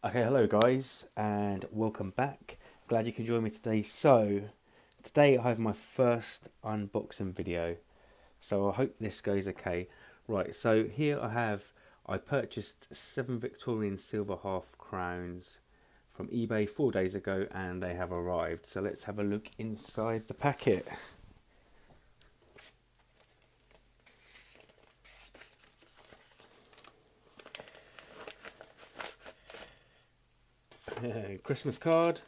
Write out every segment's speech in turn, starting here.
Okay, hello guys, and welcome back. Glad you can join me today. So, today I have my first unboxing video, so I hope this goes okay. Right, so here I purchased 7 Victorian Silver Half Crowns from eBay 4 days ago, and they have arrived. So let's have a look inside the packet. Christmas card.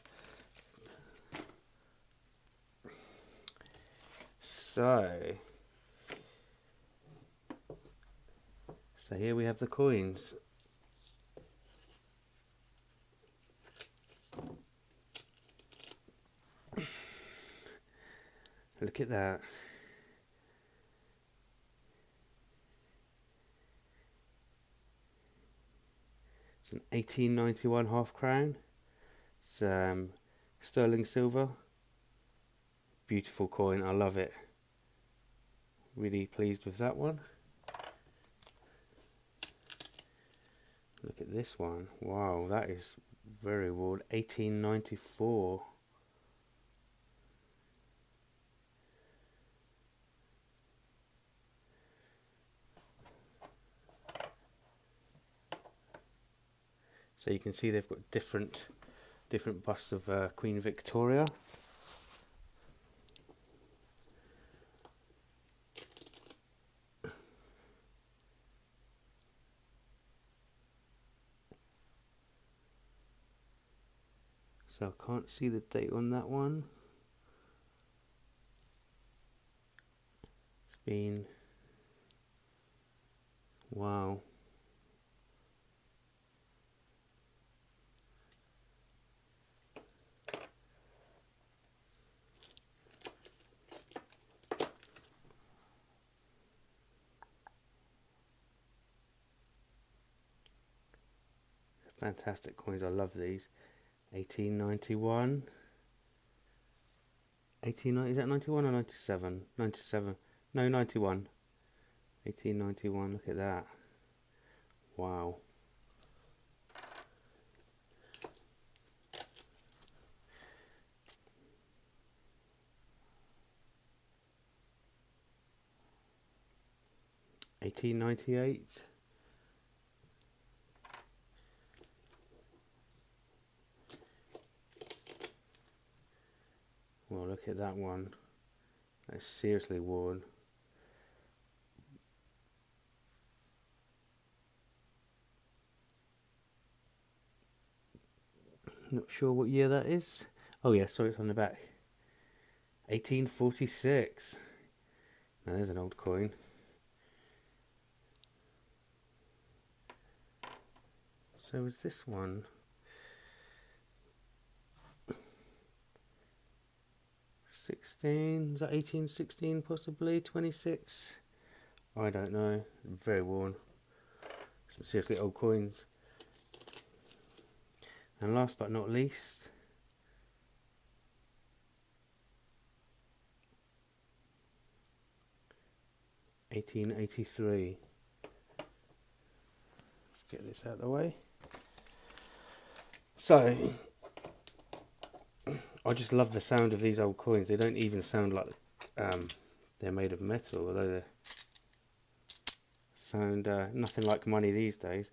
So, so here we have the coins. Look at that. It's an 1891 half crown. It's sterling silver. Beautiful coin. I love it. Really pleased with that one. Look at this one. Wow, that is very worn. 1894. So you can see they've got different busts of Queen Victoria. So I can't see the date on that one. It's been, wow. Fantastic coins. I love these. 1891. 1890, is that 91 or 97? 97. No, 91. 1891. Look at that. Wow. $18.98. Well, look at that one. That's seriously worn. Not sure what year that is. Oh yeah, sorry, it's on the back. 1846. Now there's an old coin. So is this one? 16? Is that 1816 possibly? 26? I don't know. Very worn. Some seriously old coins. And last but not least, 1883. Let's get this out of the way. So, I just love the sound of these old coins. They don't even sound like they're made of metal, although they sound nothing like money these days.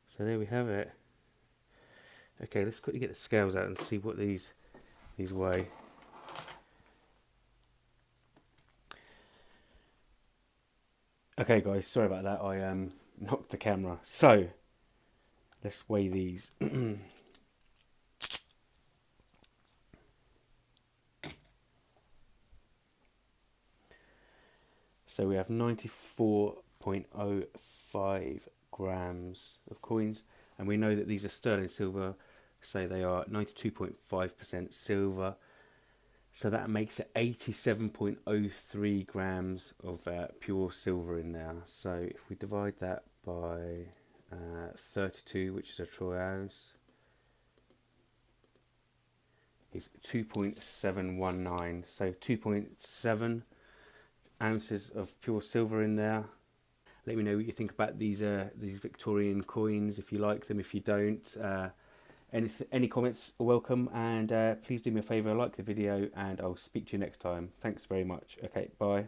So there we have it. Okay, let's quickly get the scales out and see what these weigh. Okay guys, sorry about that, I knocked the camera. So, let's weigh these. So we have 94.05 grams of coins, and we know that these are sterling silver, so they are 92.5% silver. So that makes it 87.03 grams of pure silver in there. So if we divide that by 32, which is a troy ounce, is 2.719. So 2.7 ounces of pure silver in there. Let me know what you think about these Victorian coins, if you like them, if you don't. Any comments are welcome, and please do me a favour, like the video, and I'll speak to you next time. Thanks very much. Okay, bye.